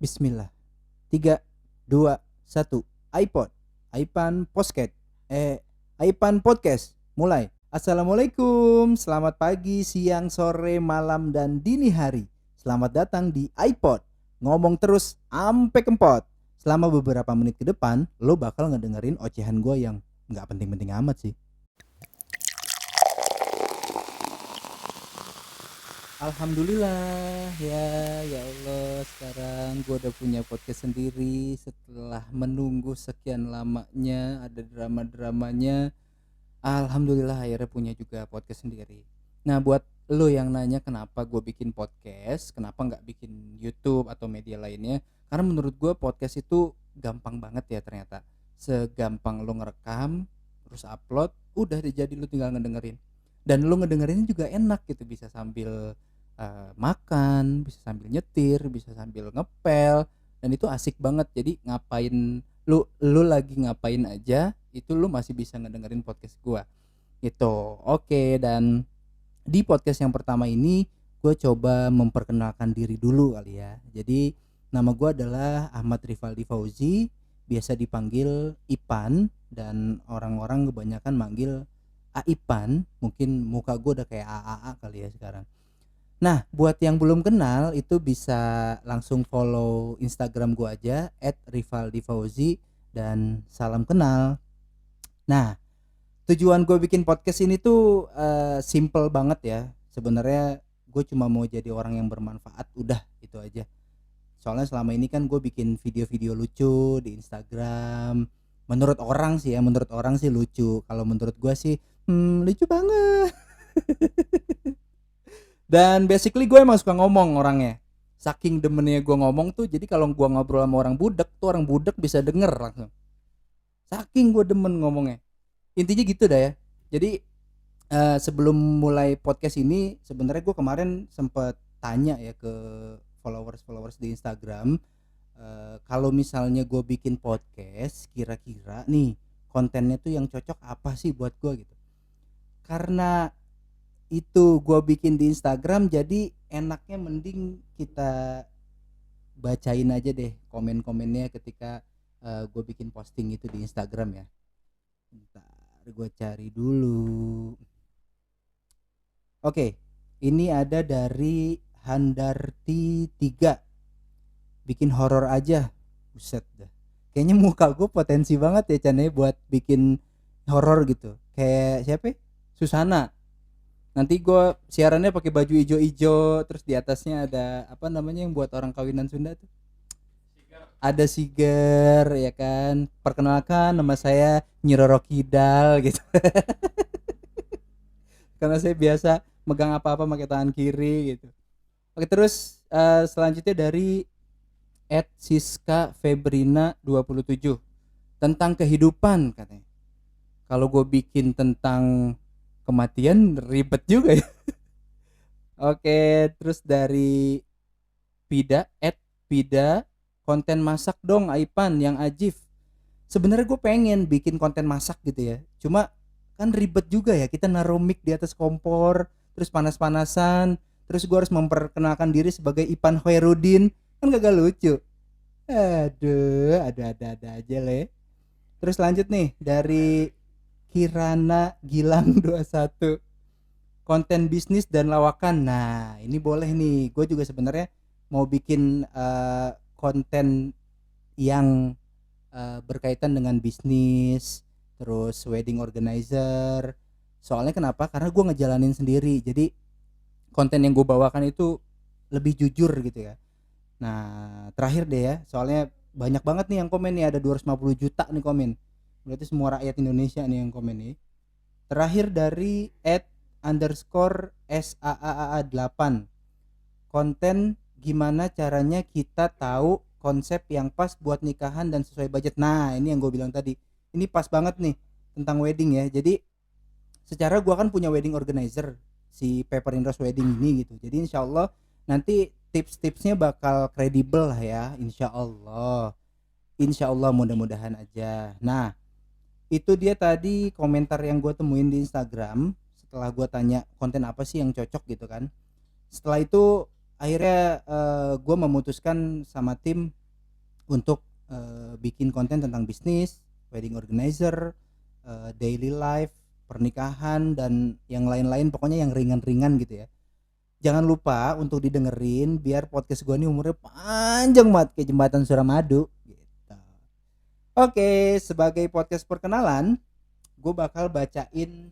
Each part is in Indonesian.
Bismillah. 3, 2, 1. iPod. iPan Podcast. iPan Podcast. Mulai. Assalamualaikum. Selamat pagi, siang, sore, malam, dan dini hari. Selamat datang di iPod. Ngomong terus ampe kempot. Selama beberapa menit ke depan, lo bakal ngedengerin ocehan gue yang gak penting-penting amat sih. Alhamdulillah ya Allah, sekarang gue udah punya podcast sendiri setelah menunggu sekian lamanya, ada drama-dramanya. Alhamdulillah akhirnya punya juga podcast sendiri. Nah, buat lo yang nanya kenapa gue bikin podcast, kenapa nggak bikin YouTube atau media lainnya, karena menurut gue podcast itu gampang banget ya ternyata. Segampang lo ngerekam terus upload, udah deh, jadi lo tinggal ngedengerin. Dan lo ngedengerinnya juga enak gitu, bisa sambil makan, bisa sambil nyetir, bisa sambil ngepel, dan itu asik banget. Jadi ngapain lu lagi ngapain aja, itu lu masih bisa ngedengerin podcast gua gitu. Oke, dan di podcast yang pertama ini gue coba memperkenalkan diri dulu kali ya. Jadi nama gue adalah Ahmad Rivaldi Fauzi, biasa dipanggil Ipan, dan orang-orang kebanyakan manggil Aipan. Mungkin muka gue udah kayak AAA kali ya sekarang. Nah, buat yang belum kenal itu bisa langsung follow Instagram gue aja @rivaldifauzi dan salam kenal. Nah, tujuan gue bikin podcast ini tuh simple banget ya. Sebenarnya gue cuma mau jadi orang yang bermanfaat, udah itu aja. Soalnya selama ini kan gue bikin video-video lucu di Instagram. Menurut orang sih lucu. Kalau menurut gue sih lucu banget. Dan basically gue emang suka ngomong orangnya. Saking demennya gue ngomong tuh, jadi kalau gue ngobrol sama orang budek tuh, orang budek bisa denger langsung. Saking gue demen ngomongnya. Intinya gitu dah ya. Jadi sebelum mulai podcast ini, sebenarnya gue kemarin sempet tanya ya ke followers di Instagram, kalau misalnya gue bikin podcast, kira-kira nih kontennya tuh yang cocok apa sih buat gue gitu. Karena itu gue bikin di Instagram, jadi enaknya mending kita bacain aja deh komen-komennya ketika gue bikin posting itu di Instagram ya. Bentar, gue cari dulu. Oke, ini ada dari Handarti 3. Bikin horor aja. Buset dah. Kayaknya muka gue potensi banget ya Chan, buat bikin horor gitu. Kayak siapa? Susana. Nanti gue siarannya pakai baju ijo-ijo, terus di atasnya ada apa namanya yang buat orang kawinan Sunda tuh? Ada siger ya kan. Perkenalkan, nama saya Nyi Roro Kidal gitu. Karena saya biasa megang apa-apa pakai tangan kiri gitu. Oke, terus selanjutnya dari @siska febrina 27, tentang kehidupan katanya. Kalau gue bikin tentang kematian ribet juga ya. Oke, terus dari Pida @pida, konten masak dong Aipan yang Ajif. Sebenarnya gue pengen bikin konten masak gitu ya, cuma kan ribet juga ya, kita naruh mic di atas kompor terus panas-panasan, terus gue harus memperkenalkan diri sebagai Ipan Hoerudin, kan gak lucu. Aduh, ada aja le. Terus lanjut nih dari Kirana Gilang 21, konten bisnis dan lawakan. Nah, ini boleh nih. Gue juga sebenarnya mau bikin konten yang berkaitan dengan bisnis, terus wedding organizer. Soalnya kenapa? Karena gue ngejalanin sendiri. Jadi konten yang gue bawakan itu lebih jujur gitu ya. Nah, terakhir deh ya. Soalnya banyak banget nih yang komen nih, ada 250 juta nih komen. Berarti semua rakyat Indonesia nih yang komen nih. Terakhir dari @_SAAA8, konten gimana caranya kita tahu konsep yang pas buat nikahan dan sesuai budget. Nah, ini yang gue bilang tadi, ini pas banget nih tentang wedding ya. Jadi secara gue kan punya wedding organizer, si Pepper in Rose Wedding ini gitu. Jadi insya Allah nanti tips-tipsnya bakal kredibel lah ya, insya Allah mudah-mudahan aja. Nah, itu dia tadi komentar yang gue temuin di Instagram setelah gue tanya konten apa sih yang cocok gitu kan. Setelah itu akhirnya gue memutuskan sama tim untuk bikin konten tentang bisnis, wedding organizer, daily life, pernikahan dan yang lain-lain, pokoknya yang ringan-ringan gitu ya. Jangan lupa untuk didengerin biar podcast gue ini umurnya panjang banget kayak jembatan Suramadu gitu. Oke, sebagai podcast perkenalan, gue bakal bacain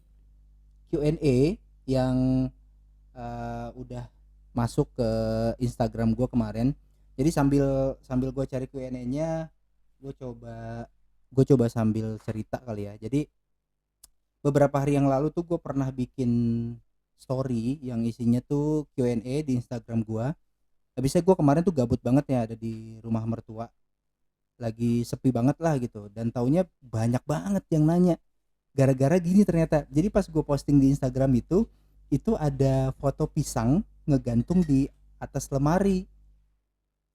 Q&A yang udah masuk ke Instagram gue kemarin. Jadi sambil sambil gue cari Q&A-nya, gue coba sambil cerita kali ya. Jadi beberapa hari yang lalu tuh gue pernah bikin story yang isinya tuh Q&A di Instagram gue. Habisnya gue kemarin tuh gabut banget ya, ada di rumah mertua, lagi sepi banget lah gitu, dan taunya banyak banget yang nanya gara-gara gini ternyata. Jadi pas gue posting di Instagram itu ada foto pisang ngegantung di atas lemari.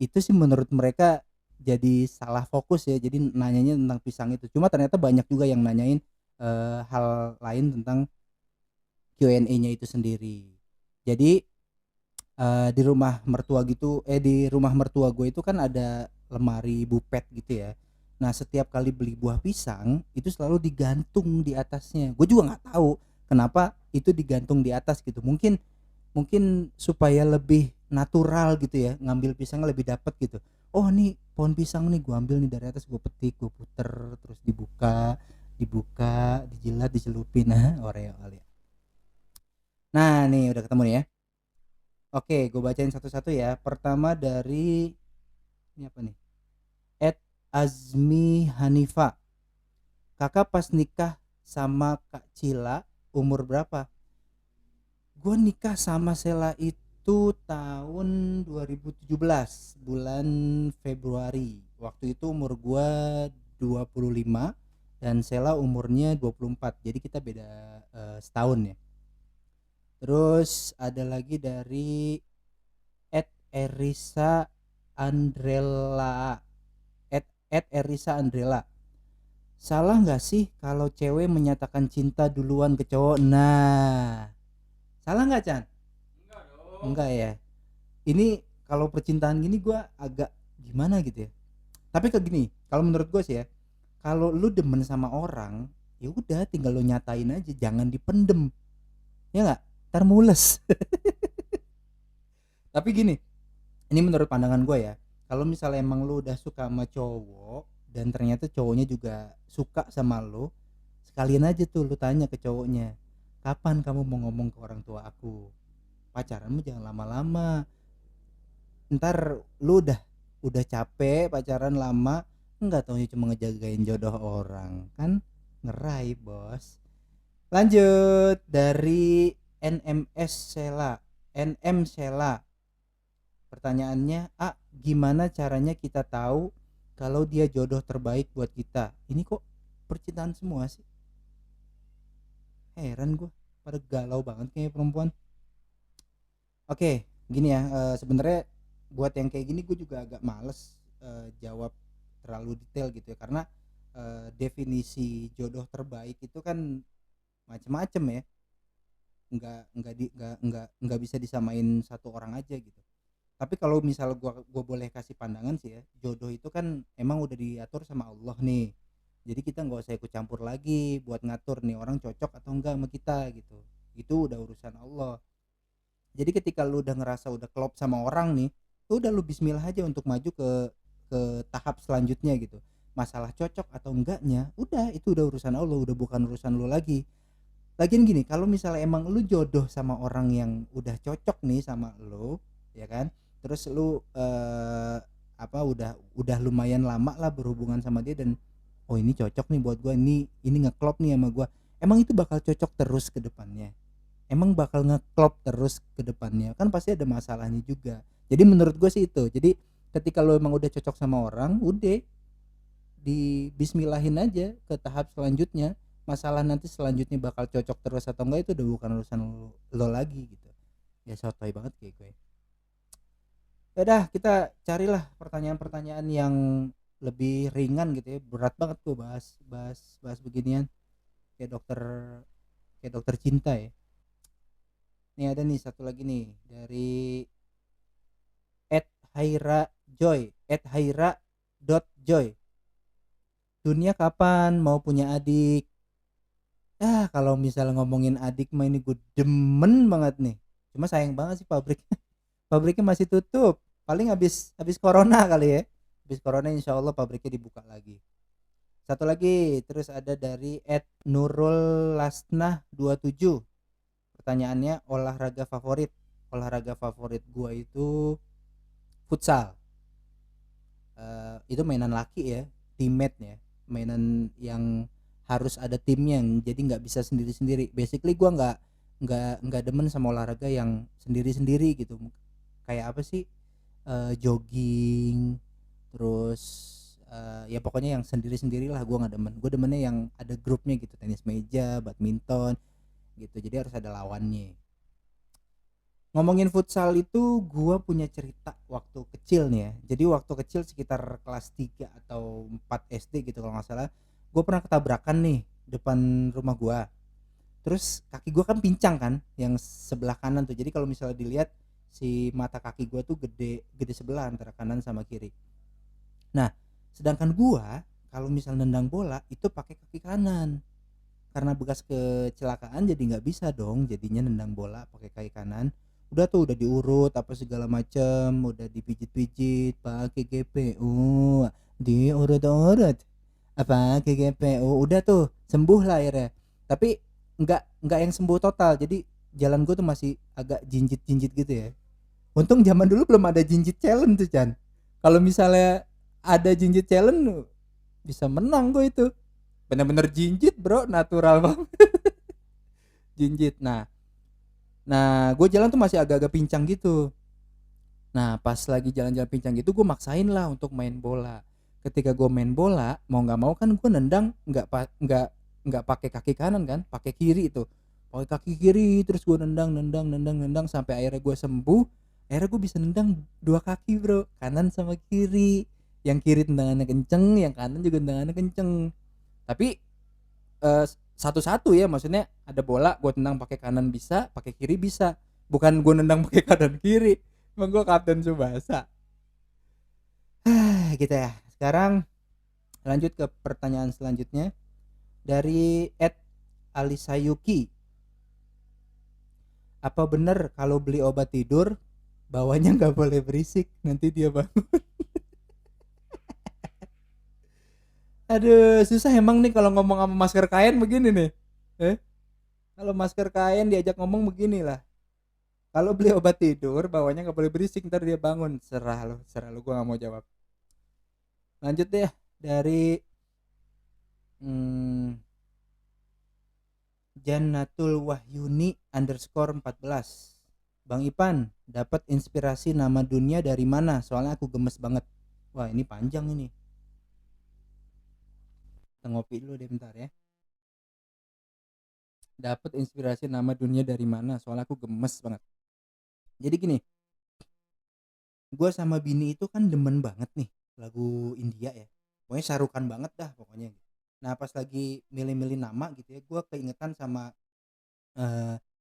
Itu sih menurut mereka jadi salah fokus ya, jadi nanyanya tentang pisang itu. Cuma ternyata banyak juga yang nanyain hal lain tentang Q&A-nya itu sendiri. Jadi di rumah mertua gitu, di rumah mertua gue itu kan ada lemari bupet gitu ya. Nah setiap kali beli buah pisang itu selalu digantung di atasnya. Gue juga nggak tahu kenapa itu digantung di atas gitu. Mungkin mungkin supaya lebih natural gitu ya, ngambil pisang lebih dapat gitu. Oh nih pohon pisang nih, gue ambil nih dari atas, gue petik, gue puter, terus dibuka, dijilat, dicelupin, nah Oreo kali ya. Nah nih udah ketemu nih ya. Oke, gue bacain satu-satu ya. Pertama dari ini apa nih? Ed Azmi Hanifa. Kakak pas nikah sama Kak Cila umur berapa? Gue nikah sama Sela itu tahun 2017 bulan Februari. Waktu itu umur gue 25 dan Sela umurnya 24. Jadi kita beda setahun ya. Terus ada lagi dari Ed Erisa Andrella. Ed Erisa Andrella. Salah nggak sih kalau cewek menyatakan cinta duluan ke cowok? Nah, salah nggak Chan? Enggak ya. Ini kalau percintaan gini gue agak gimana gitu ya. Tapi kayak gini, kalau menurut gue sih ya, kalau lu demen sama orang, ya udah tinggal lu nyatain aja, jangan dipendem. Ya nggak? Ntar mules. Tapi gini, ini menurut pandangan gue ya, kalau misalnya emang lu udah suka sama cowok dan ternyata cowoknya juga suka sama lu, sekalian aja tuh lu tanya ke cowoknya, kapan kamu mau ngomong ke orang tua aku? Pacaranmu jangan lama-lama, ntar lu udah capek pacaran lama, nggak taunya cuma ngejagain jodoh orang kan, ngerai bos. Lanjut dari NMS Sela, NM Sela. Pertanyaannya, gimana caranya kita tahu kalau dia jodoh terbaik buat kita? Ini kok percintaan semua sih? Heran gue, pada galau banget kayak perempuan. Oke, gini ya, sebenarnya buat yang kayak gini gue juga agak males jawab terlalu detail gitu ya, karena definisi jodoh terbaik itu kan macem-macem ya, nggak bisa disamain satu orang aja gitu. Tapi kalau misal gua boleh kasih pandangan sih ya, jodoh itu kan emang udah diatur sama Allah nih. Jadi kita nggak usah ikut campur lagi buat ngatur nih orang cocok atau enggak sama kita gitu. Itu udah urusan Allah. Jadi ketika lu udah ngerasa udah klop sama orang nih, udah lu bismillah aja untuk maju ke tahap selanjutnya gitu. Masalah cocok atau enggaknya, udah itu udah urusan Allah, udah bukan urusan lu lagi. Lagian gini, kalau misalnya emang lu jodoh sama orang yang udah cocok nih sama lu, ya kan? Terus lu udah lumayan lama lah berhubungan sama dia, dan oh ini cocok nih buat gua, ini ngeklop nih sama gua. Emang itu bakal cocok terus ke depannya. Emang bakal ngeklop terus ke depannya. Kan pasti ada masalahnya juga. Jadi menurut gua sih itu. Jadi ketika lu emang udah cocok sama orang, udah di bismillahin aja ke tahap selanjutnya. Masalah nanti selanjutnya bakal cocok terus atau enggak itu udah bukan urusan lo lagi gitu. Ya sotoy banget kayak gue. Ya udah, kita carilah pertanyaan-pertanyaan yang lebih ringan gitu ya. Berat banget tuh bahas bahas bahas beginian, kayak dokter cinta ya. Nih ada nih satu lagi nih dari @haira.joy. Dunia kapan mau punya adik? Kalau misal ngomongin adik mah ini gue demen banget nih. Cuma sayang banget sih pabriknya masih tutup. Paling habis habis corona kali ya. Habis corona insya Allah pabriknya dibuka lagi. Satu lagi terus ada dari @nurul lasnah 27. Pertanyaannya olahraga favorit gua itu futsal. Itu mainan laki ya, teammate ya, mainan yang harus ada timnya, jadi nggak bisa sendiri sendiri. Basically gua nggak demen sama olahraga yang sendiri sendiri gitu. Kayak apa sih, jogging, terus ya pokoknya yang sendiri sendirilah gua nggak demen. Gue demennya yang ada grupnya gitu, tenis meja, badminton gitu, jadi harus ada lawannya. Ngomongin futsal itu gua punya cerita waktu kecil nih ya. Jadi waktu kecil sekitar kelas 3 atau 4 SD gitu kalau nggak salah, gua pernah ketabrakan nih depan rumah gua. Terus kaki gua kan pincang kan, yang sebelah kanan tuh. Jadi kalau misalnya dilihat si mata kaki gua tuh gede gede sebelah antara kanan sama kiri. Nah, sedangkan gua kalau misal nendang bola itu pakai kaki kanan. Karena bekas kecelakaan jadi nggak bisa dong jadinya nendang bola pakai kaki kanan. Udah tuh udah diurut apa segala macem, udah dipijit-pijit pakai GPU, diurut-urut apa pakai GPU, udah tuh sembuh lah akhirnya. Tapi nggak yang sembuh total, jadi jalan gue tuh masih agak jinjit-jinjit gitu ya. Untung zaman dulu belum ada jinjit challenge tuh Chan. Kalau misalnya ada jinjit challenge bisa menang gue itu. Bener-bener jinjit bro, natural banget. Jinjit. Nah gue jalan tuh masih agak-agak pincang gitu. Nah pas lagi jalan-jalan pincang gitu gue maksain lah untuk main bola. Ketika gue main bola mau nggak mau kan gue nendang nggak pakai kaki kanan kan, pakai kiri itu, pakai kaki kiri terus gue nendang nendang nendang nendang sampai akhirnya gue sembuh. Akhirnya gue bisa nendang dua kaki bro, kanan sama kiri. Yang kiri tendangannya kenceng, yang kanan juga tendangannya kenceng. Tapi eh, satu-satu ya, maksudnya ada bola gue tendang pakai kanan bisa, pakai kiri bisa, bukan gue nendang pakai kanan kiri. Emang gue Kapten Subasa. Gitu ya. Sekarang lanjut ke pertanyaan selanjutnya dari @alisayuki. Apa bener kalau beli obat tidur bawahnya nggak boleh berisik, nanti dia bangun? Aduh susah emang nih kalau ngomong sama masker kain begini nih. eh Kalau masker kain diajak ngomong begini lah. Kalau beli obat tidur bawahnya nggak boleh berisik, ntar dia bangun. Serah lo, gue nggak mau jawab. Lanjut deh dari hmm, Jannatul Wahyuni _14. Bang Ipan, dapat inspirasi nama dunia dari mana? Soalnya aku gemes banget. Wah ini panjang ini. Kita ngopi dulu deh bentar ya. Dapat inspirasi nama dunia dari mana? Soalnya aku gemes banget. Jadi gini, gue sama bini itu kan demen banget nih lagu India ya. Pokoknya sarukan banget dah pokoknya. Nah pas lagi milih-milih nama gitu ya, gue keingetan sama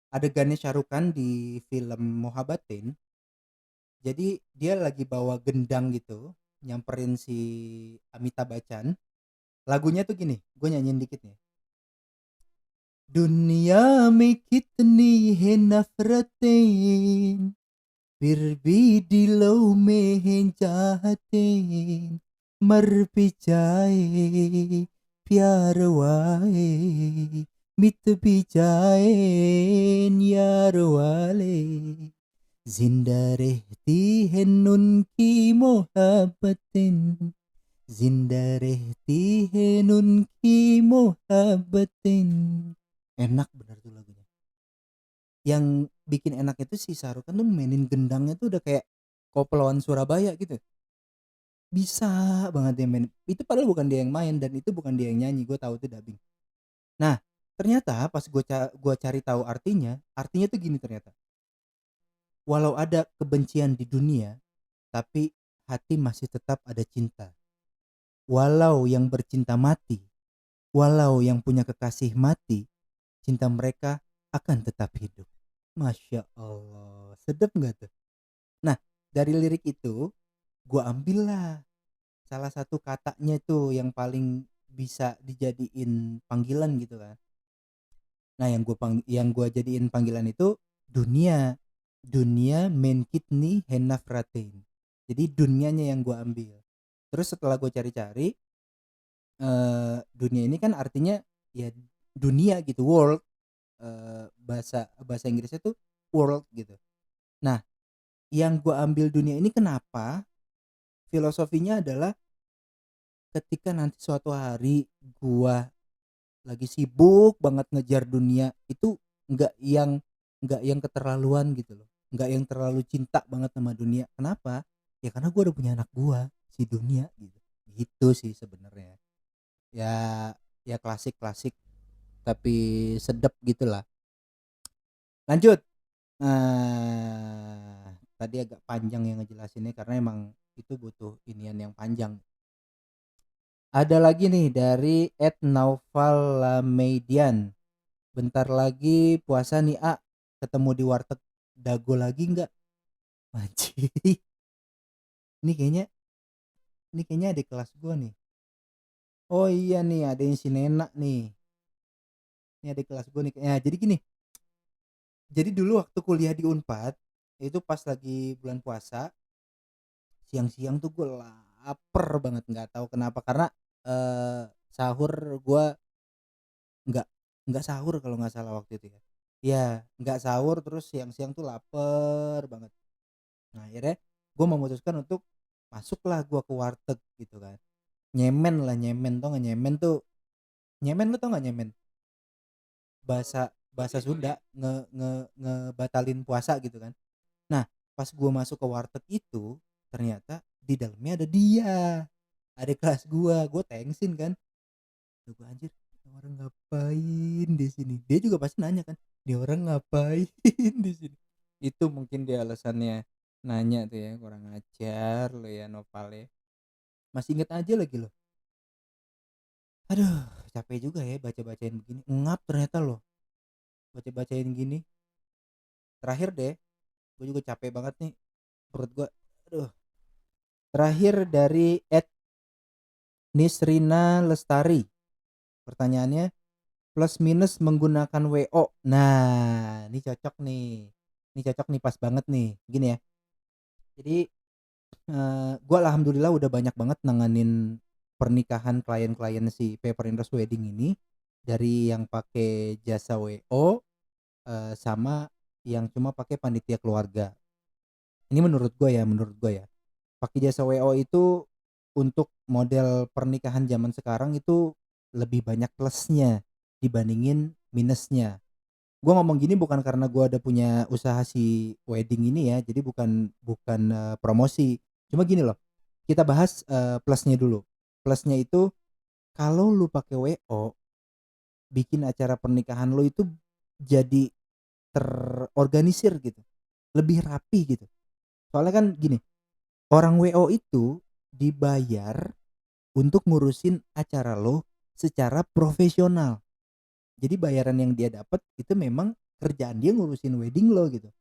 adegannya Syarukan di film Mohabbatin. Jadi dia lagi bawa gendang gitu, nyamperin si Amitabh Bachchan. Lagunya tuh gini, gue nyanyiin dikit nih. दुनिया में कितनी है नफरतें, फिर भी दिलों में है चाहतें, मर भी जाए प्यार वाले, मिट भी जाए यार वाले, जिंदा रहती है उनकी मोहब्बतें, जिंदा रहती है उनकी Mohabbatein. Enak bener tuh lagunya. Yang bikin enak itu si Sarukan tuh mainin gendangnya tuh udah kayak koploan Surabaya gitu. Bisa banget dia main. Itu padahal bukan dia yang main dan itu bukan dia yang nyanyi. Gue tahu itu dubbing. Nah, ternyata pas gue cari tahu artinya tuh gini ternyata. Walau ada kebencian di dunia, tapi hati masih tetap ada cinta. Walau yang bercinta mati, walau yang punya kekasih mati, cinta mereka akan tetap hidup. Masya Allah, sedep nggak tuh? Nah, dari lirik itu gue ambil lah salah satu katanya tuh yang paling bisa dijadiin panggilan gitu kan. Nah, yang gua jadiin panggilan itu dunia. Dunia men kitni henafratin. Jadi dunianya yang gua ambil. Terus setelah gue cari-cari, dunia ini kan artinya ya dunia gitu, world. Bahasa bahasa Inggrisnya tuh world gitu. Nah, yang gua ambil dunia ini kenapa? Filosofinya adalah ketika nanti suatu hari gua lagi sibuk banget ngejar dunia itu, nggak yang nggak yang keterlaluan gitu loh, nggak yang terlalu cinta banget sama dunia. Kenapa? Ya karena gue udah punya anak gua si dunia gitu. Gitu sih sebenarnya. Ya, ya klasik klasik tapi sedap gitulah. Lanjut. Tadi agak panjang yang ngejelasinnya karena emang itu butuh inian yang panjang. Ada lagi nih dari @naufal lamedian. Bentar lagi puasa nih, ketemu di warteg dago lagi nggak? Anjir. Ini kayaknya ini kayaknya adik kelas gua nih. Oh iya nih, ada yang si Nena nih. Ini adik kelas gua nih. Ya, jadi gini. Jadi dulu waktu kuliah di Unpad, itu pas lagi bulan puasa, siang-siang tuh gue lapar banget, nggak tahu kenapa karena sahur gua nggak nggak sahur kalau nggak salah waktu itu ya. Ya, nggak sahur terus siang-siang tuh lapar banget. Nah, akhirnya gue memutuskan untuk masuklah gue ke warteg gitu kan. Nyemen lah, nyemen, tau nggak nyemen tuh? Nyemen, lu tau nggak nyemen? Bahasa bahasa Sunda, ngebatalin puasa gitu kan. Nah, pas gue masuk ke warteg itu ternyata di dalamnya ada dia, ada kelas gue tengsin kan. Tuh gue anjir, ini orang ngapain di sini? Dia juga pasti nanya kan, dia orang ngapain di sini? Itu mungkin dia alasannya nanya tuh ya, kurang ajar lo ya Nopal ya. Masih inget aja lagi lo. Aduh, capek juga ya baca-bacain begini. Ngap ternyata lo baca-bacain gini. Terakhir deh, gue juga capek banget nih perut gue. Aduh. Terakhir dari Nisrina Lestari. Pertanyaannya, plus minus menggunakan WO. Nah, ini cocok nih. Ini cocok nih, pas banget nih. Gini ya. Jadi gue alhamdulillah udah banyak banget nanganin pernikahan klien-klien si Paper Industries Wedding ini, dari yang pakai jasa WO sama yang cuma pakai panitia keluarga. Ini menurut gue ya, pakai jasa WO itu untuk model pernikahan zaman sekarang itu lebih banyak plusnya dibandingin minusnya. Gue ngomong gini bukan karena gue ada punya usaha si wedding ini ya, jadi bukan bukan promosi. Cuma gini loh, kita bahas plusnya dulu. Plusnya itu kalau lu pakai WO, bikin acara pernikahan lu itu jadi terorganisir gitu, lebih rapi gitu. Soalnya kan gini, orang WO itu dibayar untuk ngurusin acara lo secara profesional. Jadi bayaran yang dia dapat itu memang kerjaan dia ngurusin wedding lo gitu.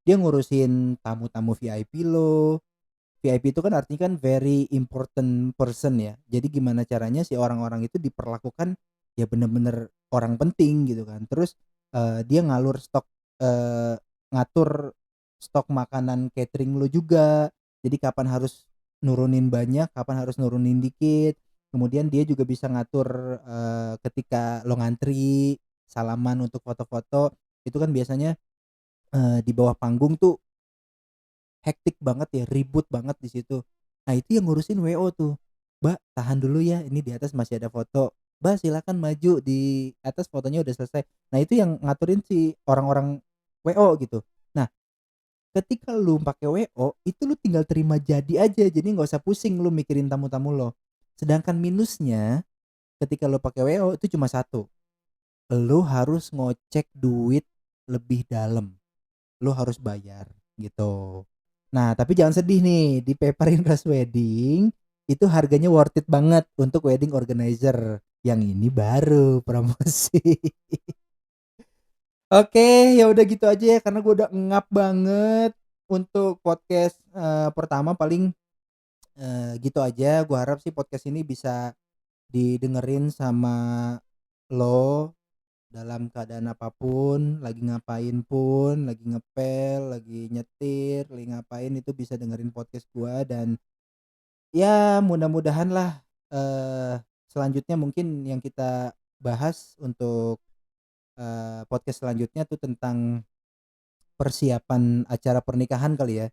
Dia ngurusin tamu-tamu VIP lo. VIP itu kan artinya kan very important person ya. Jadi gimana caranya si orang-orang itu diperlakukan ya bener-bener orang penting gitu kan. Terus dia eh, ngatur stok makanan catering lo juga. Jadi kapan harus nurunin banyak, kapan harus nurunin dikit. Kemudian dia juga bisa ngatur ketika lo ngantri salaman untuk foto-foto, itu kan biasanya di bawah panggung tuh hektik banget ya, ribut banget di situ. Nah, itu yang ngurusin WO tuh. Mbak, tahan dulu ya, ini di atas masih ada foto. Mbak, silakan maju, di atas fotonya udah selesai. Nah, itu yang ngaturin si orang-orang WO gitu. Nah, ketika lu pakai WO, itu lu tinggal terima jadi aja. Jadi nggak usah pusing lu mikirin tamu-tamu lo. Sedangkan minusnya ketika lu pakai WO itu cuma satu. Lu harus ngocek duit lebih dalam. Lu harus bayar gitu. Nah, tapi jangan sedih nih, di Paper Invest Wedding itu harganya worth it banget untuk wedding organizer. Yang ini baru promosi. Oke, ya udah gitu aja ya karena gue udah ngap banget untuk podcast pertama. Paling Gitu aja, gua harap sih podcast ini bisa didengerin sama lo dalam keadaan apapun, lagi ngapain pun, lagi ngepel, lagi nyetir, lagi ngapain itu bisa dengerin podcast gua dan ya mudah-mudahanlah, selanjutnya mungkin yang kita bahas untuk, podcast selanjutnya tuh tentang persiapan acara pernikahan kali ya,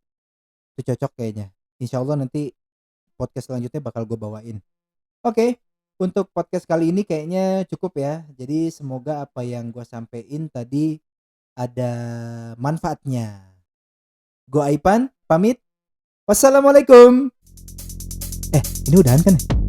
itu cocok kayaknya. Insyaallah nanti podcast selanjutnya bakal gue bawain. Oke, untuk podcast kali ini kayaknya cukup ya. Jadi semoga apa yang gue sampein tadi ada manfaatnya. Gue Aipan, pamit. Wassalamualaikum. Ini udahan kan ya?